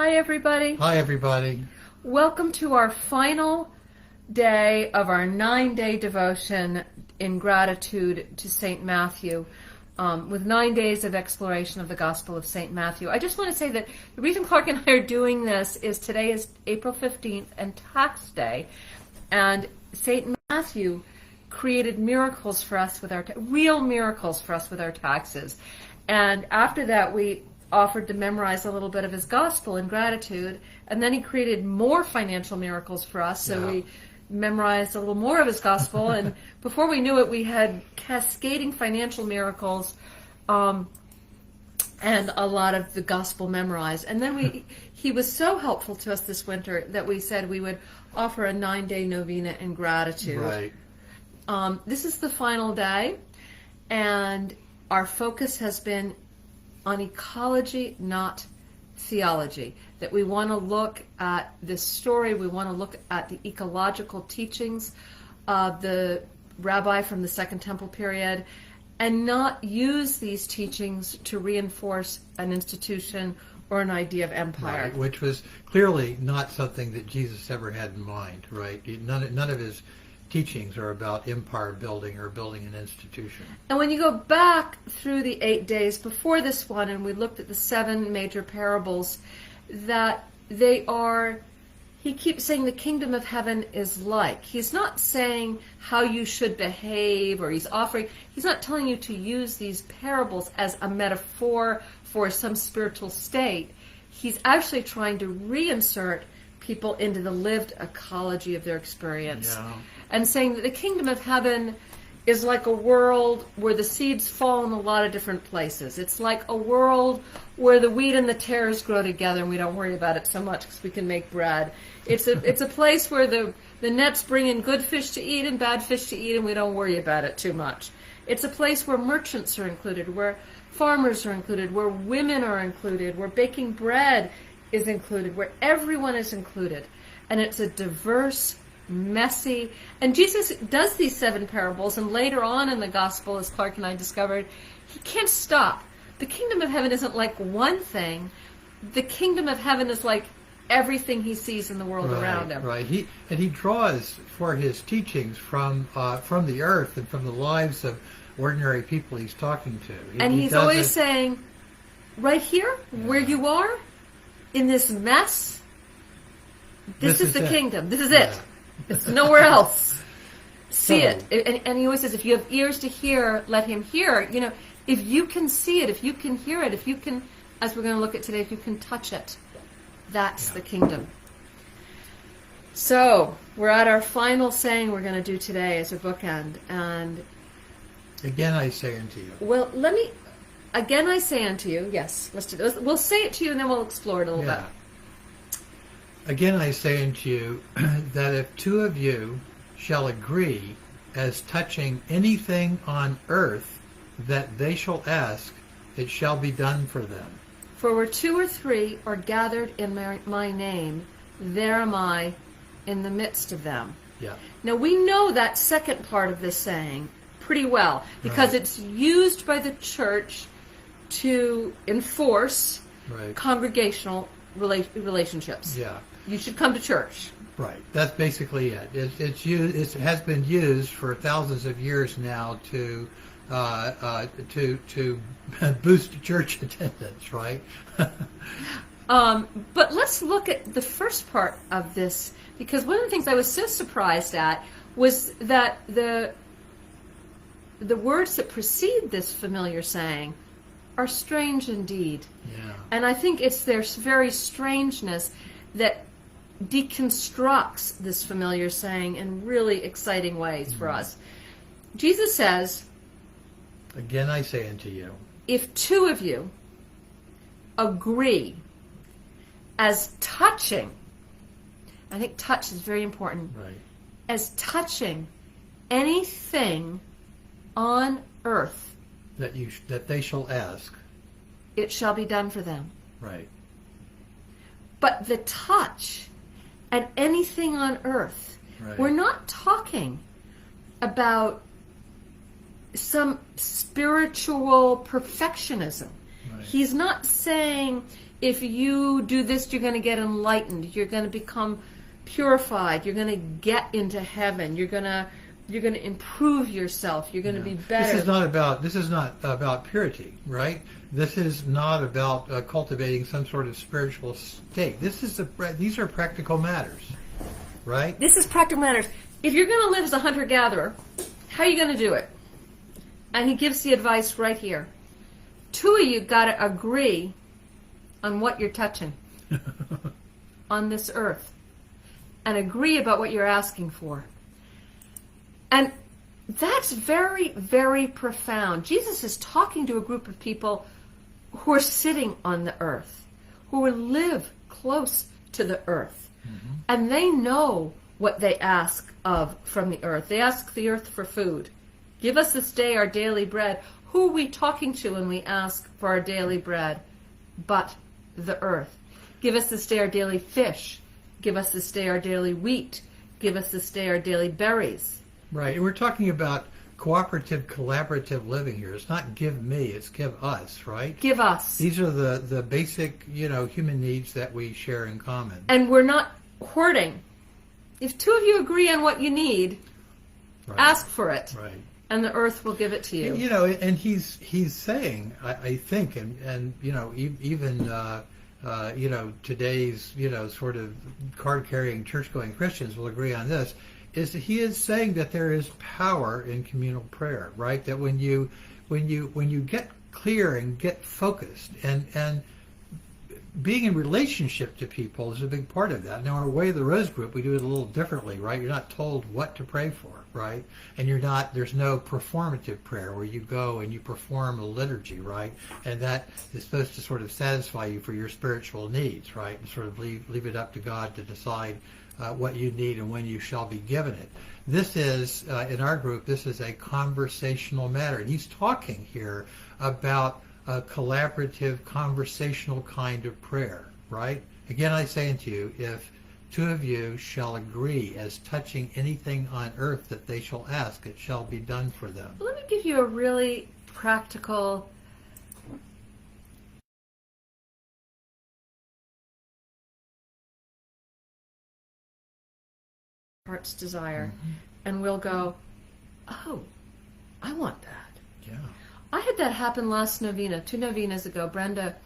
Hi, everybody. Hi, everybody. Welcome to our final day of our 9-day devotion in gratitude to St. Matthew, with 9 days of exploration of the Gospel of St. Matthew. I just want to say that the reason Clark and I are doing this is today is April 15th and Tax Day, and St. Matthew created miracles for us with our real miracles for us with our taxes. And after that, we offered to memorize a little bit of his gospel in gratitude, and then he created more financial miracles for us, so we memorized a little more of his gospel, and before we knew it, we had cascading financial miracles and a lot of the gospel memorized. And then he was so helpful to us this winter that we said we would offer a 9-day novena in gratitude. Right. This is the final day, and our focus has been on ecology, not theology. That we want to look at this story, we want to look at the ecological teachings of the rabbi from the Second Temple period, and not use these teachings to reinforce an institution or an idea of empire. Right, which was clearly not something that Jesus ever had in mind, right? None of his teachings are about empire building or building an institution. And when you go back through the 8 days before this one, and we looked at the 7 major parables, that he keeps saying the kingdom of heaven is like. He's not saying how you should behave, or he's not telling you to use these parables as a metaphor for some spiritual state. He's actually trying to reinsert people into the lived ecology of their experience. Yeah. And saying that the kingdom of heaven is like a world where the seeds fall in a lot of different places. It's like a world where the wheat and the tares grow together and we don't worry about it so much because we can make bread. It's a place where the nets bring in good fish to eat and bad fish to eat and we don't worry about it too much. It's a place where merchants are included, where farmers are included, where women are included, where baking bread is included, where everyone is included. And it's a diverse, messy, and Jesus does these 7 parables, and later on in the gospel, as Clark and I discovered, he can't stop. The kingdom of heaven isn't like one thing. The kingdom of heaven is like everything he sees in the world around him. Right. He draws for his teachings from the earth and from the lives of ordinary people he's talking to. And he's always saying, right here, where you are, in this mess, this is the kingdom. This is it. It's nowhere else. See it. And he always says, if you have ears to hear, let him hear. You know, if you can see it, if you can hear it, if you can, as we're going to look at today, if you can touch it, that's the kingdom. So, we're at our final saying we're going to do today as a bookend. And again I say unto you. Well, again I say unto you, yes, let's do this. We'll say it to you and then we'll explore it a little bit. Again I say unto you, that if 2 of you shall agree as touching anything on earth that they shall ask, it shall be done for them. For where 2 or 3 are gathered in my name, there am I in the midst of them. Yeah. Now we know that second part of this saying pretty well, because it's used by the church to enforce congregational relationships. Yeah. You should come to church. Right. That's basically it. It's used. It has been used for thousands of years now to boost church attendance. Right. But let's look at the first part of this, because one of the things I was so surprised at was that the words that precede this familiar saying are strange indeed. Yeah. And I think it's their very strangeness that deconstructs this familiar saying in really exciting ways for us. Jesus says, again I say unto you, if 2 of you agree as touching, I think touch is very important, as touching anything on earth that they shall ask, it shall be done for them. Right. But the touch and anything on earth, we're not talking about some spiritual perfectionism. He's not saying if you do this, you're going to get enlightened. You're going to become purified. You're going to get into heaven. You're going to improve yourself. You're going to be better. This is not about purity, right? This is not about cultivating some sort of spiritual state. These are practical matters, right? This is practical matters. If you're going to live as a hunter-gatherer, how are you going to do it? And he gives the advice right here. 2 of you got to agree on what you're touching on this earth, and agree about what you're asking for. And that's very, very profound. Jesus is talking to a group of people who are sitting on the earth, who live close to the earth. Mm-hmm. And they know what they ask of from the earth. They ask the earth for food. Give us this day our daily bread. Who are we talking to when we ask for our daily bread? But the earth. Give us this day our daily fish. Give us this day our daily wheat. Give us this day our daily berries. Right. And we're talking about cooperative, collaborative living here. It's not give me, it's give us, right? Give us. These are the basic, human needs that we share in common. And we're not hoarding. If 2 of you agree on what you need, right. Ask for it. Right. And the earth will give it to you. And he's saying, I think, and even today's sort of card-carrying, church-going Christians will agree on this. Is that he is saying that there is power in communal prayer, right? That when you get clear and get focused and being in relationship to people is a big part of that. Now, in our Way of the Rose group, we do it a little differently, right? You're not told what to pray for, right? And there's no performative prayer where you go and you perform a liturgy, right? And that is supposed to sort of satisfy you for your spiritual needs, right? And sort of leave it up to God to decide what you need and when you shall be given it. This is, in our group, this is a conversational matter. And he's talking here about a collaborative, conversational kind of prayer, right? Again, I say unto you, if 2 of you shall agree as touching anything on earth that they shall ask, it shall be done for them. Let me give you a really practical heart's desire. Mm-hmm. And we'll go, oh, I want that. Yeah. I had that happen last novena, 2 novenas ago. Brenda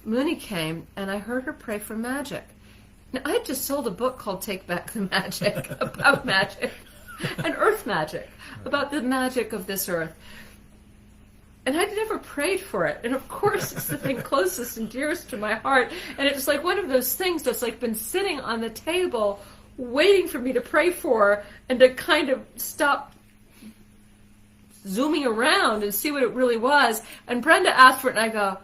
Mooney came, and I heard her pray for magic. Now, I had just sold a book called Take Back the Magic, about magic, and earth magic, about the magic of this earth. And I'd never prayed for it. And of course, it's the thing closest and dearest to my heart. And it's like one of those things that's like been sitting on the table waiting for me to pray for and to kind of stop zooming around and see what it really was. And Brenda asked for it, and I go,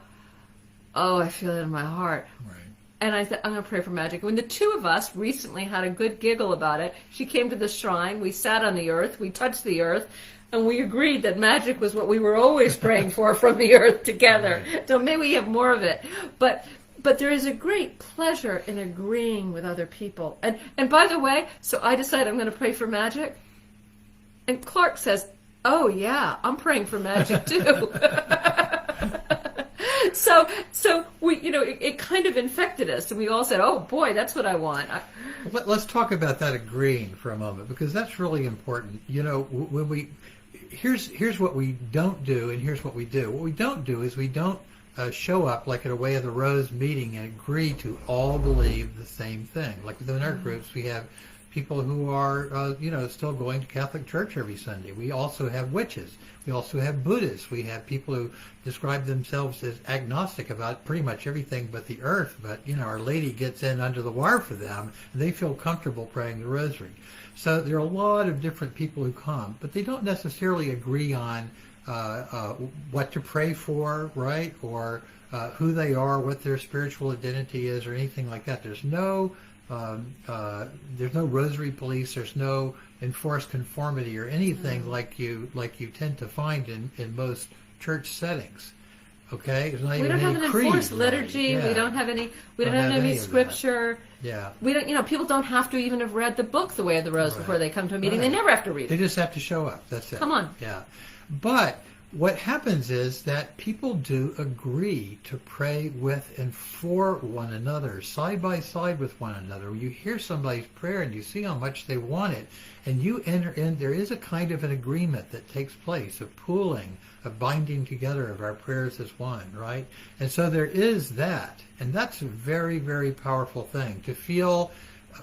oh, I feel it in my heart. Right. And I said, I'm going to pray for magic. When the 2 of us recently had a good giggle about it, she came to the shrine, we sat on the earth, we touched the earth, and we agreed that magic was what we were always praying for from the earth together. Right. So maybe we have more of it. But there is a great pleasure in agreeing with other people. And by the way, so I decided I'm going to pray for magic. And Clark says, oh yeah, I'm praying for magic too. So we, it kind of infected us, and we all said, oh boy, that's what I want. Let's talk about that agreeing for a moment, because that's really important. When here's what we don't do, and here's what we do. What we don't do is we don't show up like at a Way of the Rose meeting and agree to all believe the same thing. Like within our groups, we have people who are, still going to Catholic Church every Sunday. We also have witches. We also have Buddhists. We have people who describe themselves as agnostic about pretty much everything but the earth. But, Our Lady gets in under the wire for them, and they feel comfortable praying the rosary. So there are a lot of different people who come, but they don't necessarily agree on what to pray for, right? Or who they are, what their spiritual identity is, or anything like that. There's no rosary police. There's no enforced conformity or anything like you tend to find in most church settings. Okay, there's not we even don't have any an creed, enforced liturgy. Right? Yeah. We don't have any. We don't have any scripture. Yeah. We don't. People don't have to even have read the book The Way of the Rose before they come to a meeting. Right. They never have to read it. They just have to show up. That's it. Come on. Yeah, but what happens is that people do agree to pray with and for one another, side by side with one another. You hear somebody's prayer and you see how much they want it, and you enter in. There is a kind of an agreement that takes place, a pooling, a binding together of our prayers as one, right? And so there is that, and that's a very, very powerful thing, to feel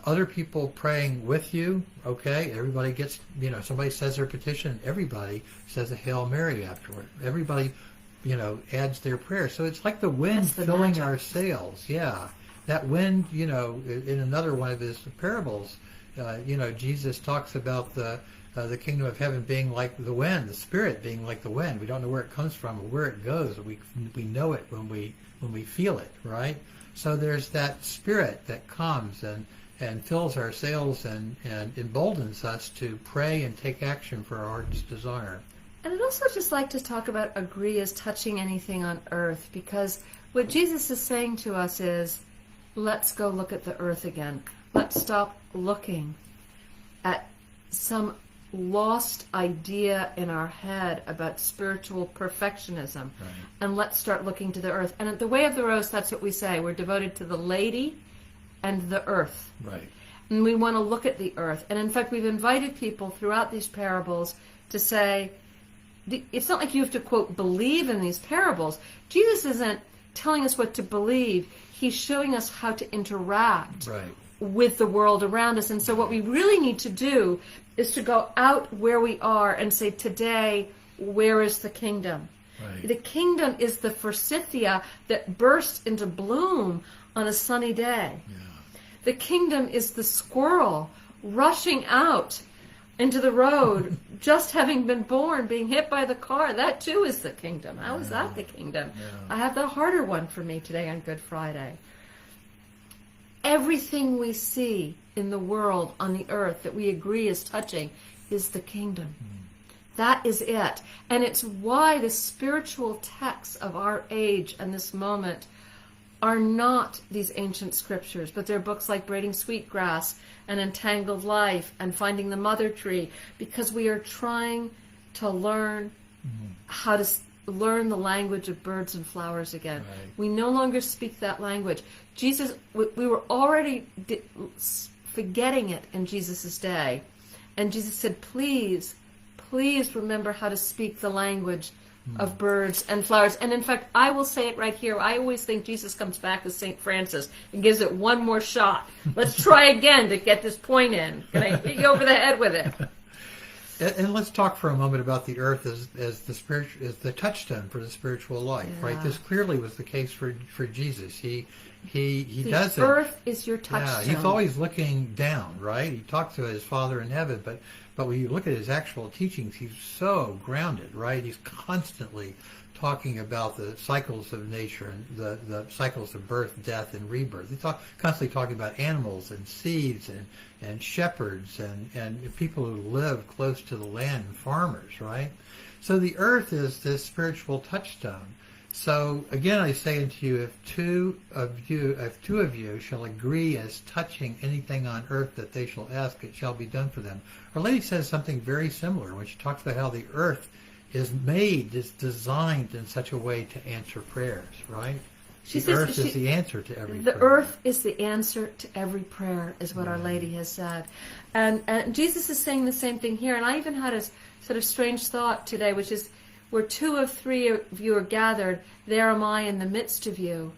other people praying with you. Okay, everybody gets, somebody says their petition, everybody says a Hail Mary afterward. Everybody, adds their prayer. So it's like the wind filling magic. our sails. Yeah, that wind, in another one of his parables, Jesus talks about the kingdom of heaven being like the wind, the Spirit being like the wind. We don't know where it comes from or where it goes. We know it when we feel it, right? So there's that Spirit that comes and fills our sails and emboldens us to pray and take action for our heart's desire. And I'd also just like to talk about agree as touching anything on earth, because what Jesus is saying to us is, let's go look at the earth again. Let's stop looking at some lost idea in our head about spiritual perfectionism. Right. And let's start looking to the earth. And at the Way of the Rose, that's what we say. We're devoted to the lady and the earth. Right. And we want to look at the earth. And in fact, we've invited people throughout these parables to say, it's not like you have to, quote, believe in these parables. Jesus isn't telling us what to believe. He's showing us how to interact Right. with the world around us. And so what we really need to do is to go out where we are and say, today, where is the kingdom? Right. The kingdom is the forsythia that bursts into bloom on a sunny day. Yeah. The kingdom is the squirrel rushing out into the road, just having been born, being hit by the car. That too is the kingdom. How is that the kingdom? Yeah. I have the harder one for me today on Good Friday. Everything we see in the world, on the earth, that we agree is touching, is the kingdom. That is it. And it's why the spiritual texts of our age and this moment are not these ancient scriptures, but they're books like Braiding Sweetgrass and Entangled Life and Finding the Mother Tree, because we are trying to learn how to learn the language of birds and flowers again. Right. We no longer speak that language. Jesus, we were already forgetting it in Jesus' day. And Jesus said, please remember how to speak the language of birds and flowers. And in fact, I will say it right here. I always think Jesus comes back as St. Francis and gives it one more shot. Let's try again to get this point in. Can I hit you over the head with it? And let's talk for a moment about the earth as the touchstone for the spiritual life, right? Yeah. This clearly was the case for Jesus. He The does it. earth is your touchstone. Yeah, he's always looking down, right? He talks to his Father in heaven, but when you look at his actual teachings, he's so grounded, right? He's constantly talking about the cycles of nature and the cycles of birth, death, and rebirth. He's constantly talking about animals and seeds and shepherds and people who live close to the land and farmers, right? So the earth is this spiritual touchstone. So again, I say unto you, if two of you shall agree as touching anything on earth that they shall ask, it shall be done for them. Our Lady says something very similar when she talks about how the earth is designed in such a way to answer prayers, right? The earth is the answer to every prayer. The earth is the answer to every prayer, is what Our Lady has said. And Jesus is saying the same thing here. And I even had a sort of strange thought today, which is, where 2 or 3 of you are gathered, there am I in the midst of you.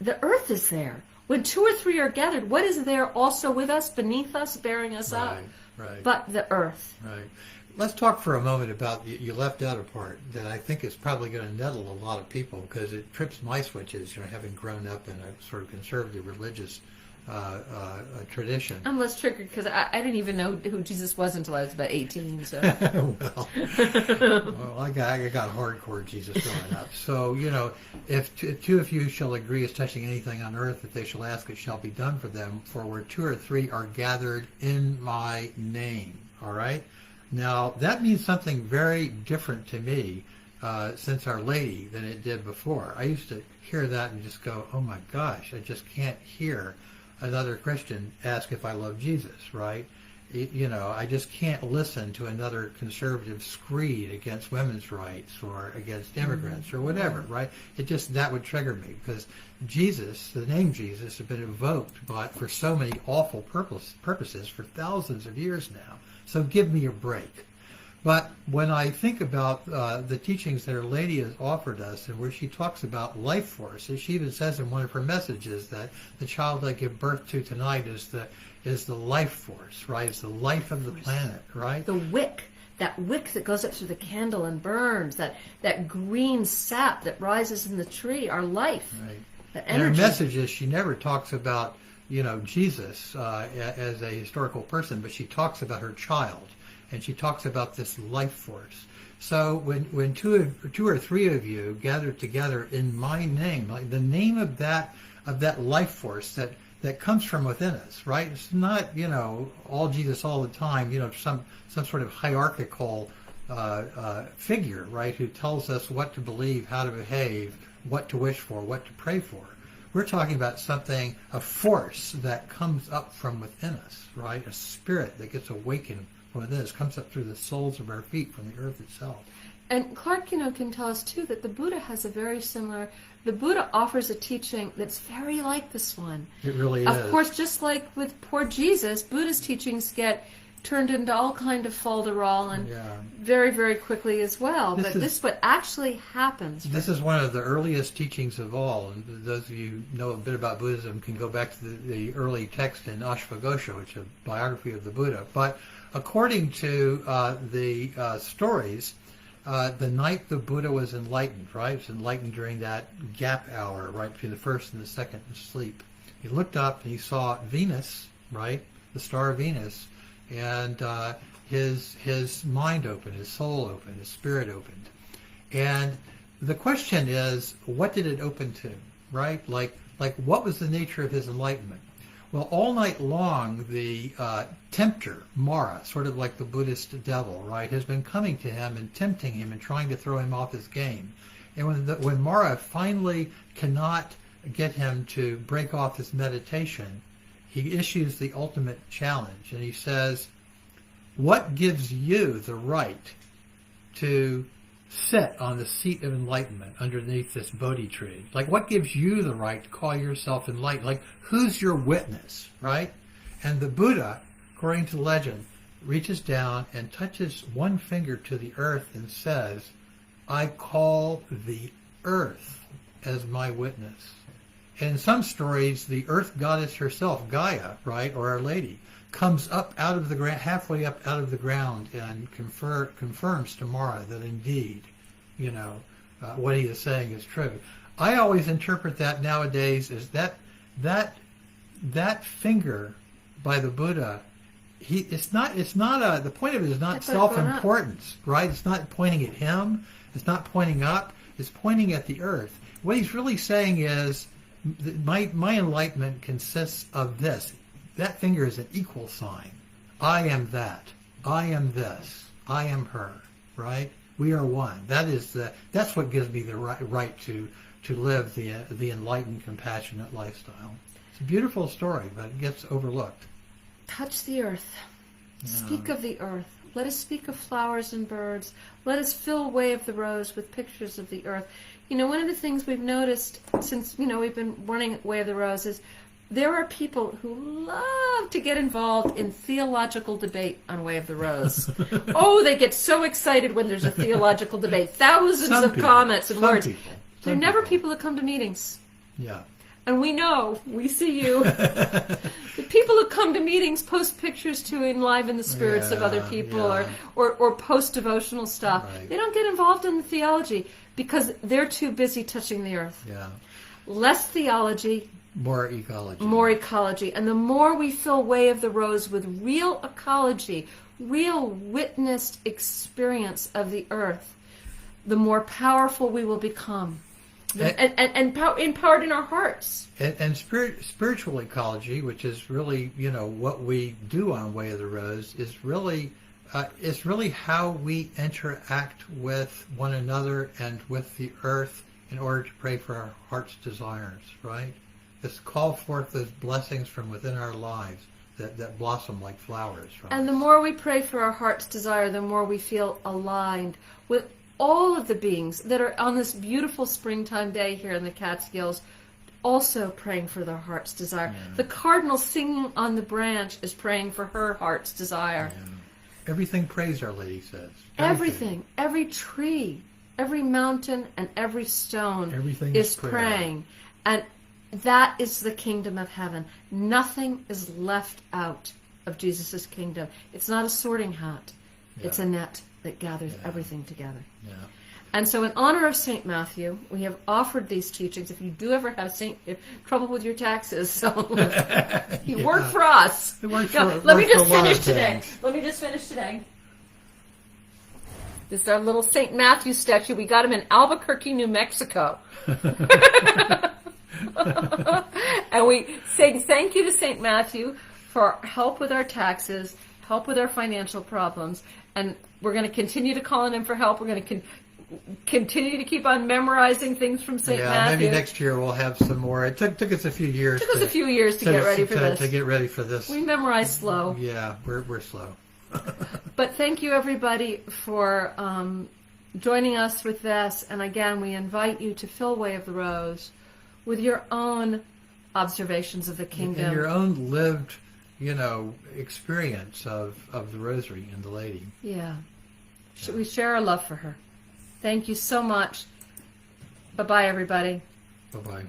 The earth is there. When 2 or 3 are gathered, what is there also with us, beneath us, bearing us up? Right. But the earth. Right. Let's talk for a moment about, you left out a part that I think is probably going to nettle a lot of people, because it trips my switches, having grown up in a sort of conservative religious tradition. I'm less triggered because I didn't even know who Jesus was until I was about 18. So well, I got hardcore Jesus growing up. So if two of you shall agree as touching anything on earth that they shall ask, it shall be done for them. For where 2 or 3 are gathered in my name. All right. Now that means something very different to me since Our Lady than it did before. I used to hear that and just go, oh my gosh, I just can't hear another Christian ask if I love Jesus, right? I just can't listen to another conservative screed against women's rights or against immigrants or whatever, right? That would trigger me, because Jesus, the name Jesus, has been invoked for so many awful purposes for thousands of years now. So give me a break. But when I think about the teachings that Our Lady has offered us, and where she talks about life force, she even says in one of her messages that the child I give birth to tonight is the life force, right? It's the life of the planet, right? The wick, that wick that goes up through the candle and burns, that green sap that rises in the tree, our life, right. The In her energy. messages, she never talks about, Jesus as a historical person, but she talks about her child. And she talks about this life force. So when two or three of you gather together in my name, like the name of that life force that comes from within us, right? It's not all Jesus all the time, some sort of hierarchical figure, right? Who tells us what to believe, how to behave, what to wish for, what to pray for. We're talking about something, a force that comes up from within us, right? A spirit that gets awakened. Well, this comes up through the soles of our feet from the earth itself. And Clark, can tell us too that the Buddha has a very similar. The Buddha offers a teaching that's very like this one. It really is. Of course, just like with poor Jesus, Buddha's teachings get turned into all kind of folderol and very, very quickly as well. This is what actually happens. This is one of the earliest teachings of all. And those of you who know a bit about Buddhism can go back to the early text in Ashvaghosha, which is a biography of the Buddha. But according to the stories, the night the Buddha was enlightened, right? He was enlightened during that gap hour, right, between the first and the second sleep. He looked up and he saw Venus, right, the star of Venus, and his mind opened, his soul opened, his spirit opened. And the question is, what did it open to, right? Like what was the nature of his enlightenment? Well, all night long, the tempter, Mara, sort of like the Buddhist devil, right, has been coming to him and tempting him and trying to throw him off his game. And when Mara finally cannot get him to break off his meditation, he issues the ultimate challenge. And he says, what gives you the right to sit on the seat of enlightenment underneath this Bodhi tree? Like, what gives you the right to call yourself enlightened? Like, who's your witness, right? And the Buddha, according to legend, reaches down and touches one finger to the earth and says, I call the earth as my witness. And in some stories, the earth goddess herself, Gaia, right, or Our Lady, comes up out of the ground, halfway up out of the ground, and confirms to Mara that indeed, what he is saying is true. I always interpret that nowadays as that finger by the Buddha. The point of it is not self-importance, right? It's not pointing at him. It's not pointing up. It's pointing at the earth. What he's really saying is, my enlightenment consists of this. That finger is an equal sign. I am that. I am this. I am her. Right? We are one. That's what gives me the right to live the enlightened, compassionate lifestyle. It's a beautiful story, but it gets overlooked. Touch the earth. Speak of the earth. Let us speak of flowers and birds. Let us fill Way of the Rose with pictures of the earth. One of the things we've noticed since, we've been running Way of the Rose is there are people who love to get involved in theological debate on Way of the Rose. Oh, they get so excited when there's a theological debate. Thousands of comments and words. There are never people that come to meetings. Yeah. And we see you. The people who come to meetings post pictures to enliven the spirits of other people or post devotional stuff. Right. They don't get involved in the theology because they're too busy touching the earth. Yeah. Less theology. More ecology. More ecology. And the more we fill Way of the Rose with real ecology, real witnessed experience of the earth, the more powerful we will become. And empowered in our hearts. And spiritual ecology, which is really, what we do on Way of the Rose, is really how we interact with one another and with the earth in order to pray for our heart's desires, right? It's call forth those blessings from within our lives that blossom like flowers. From And us. the more we pray for our heart's desire, the more we feel aligned with all of the beings that are on this beautiful springtime day here in the Catskills, also praying for their heart's desire. Yeah. The cardinal singing on the branch is praying for her heart's desire. Yeah. Everything prays, Our Lady says. Everything, every tree, every mountain, and every stone Everything is is prayer. praying. And that is the kingdom of heaven. Nothing is left out of Jesus' kingdom. It's not a sorting hat. Yeah. It's a net that gathers Yeah. everything together. Yeah. And so in honor of St. Matthew, we have offered these teachings. If you do ever have trouble with your taxes, so you Yeah. work for us. It works No, for- let me works for just a lot finish of today. things. Let me just finish today. This is our little St. Matthew statue. We got him in Albuquerque, New Mexico. And we say thank you to St. Matthew for help with our taxes, help with our financial problems. And we're going to continue to call on him for help. We're going to continue to keep on memorizing things from St. Yeah, Matthew. maybe next year we'll have some more. It took us a few years. It took us a few years to get ready for this. To get ready for this. We memorize slow. Yeah, we're slow. But thank you, everybody, for joining us with this. And again, we invite you to fill Way of the Rose with your own observations of the kingdom. And your own lived, experience of the Rosary and the Lady. Yeah. We share our love for her. Thank you so much. Bye-bye, everybody. Bye-bye.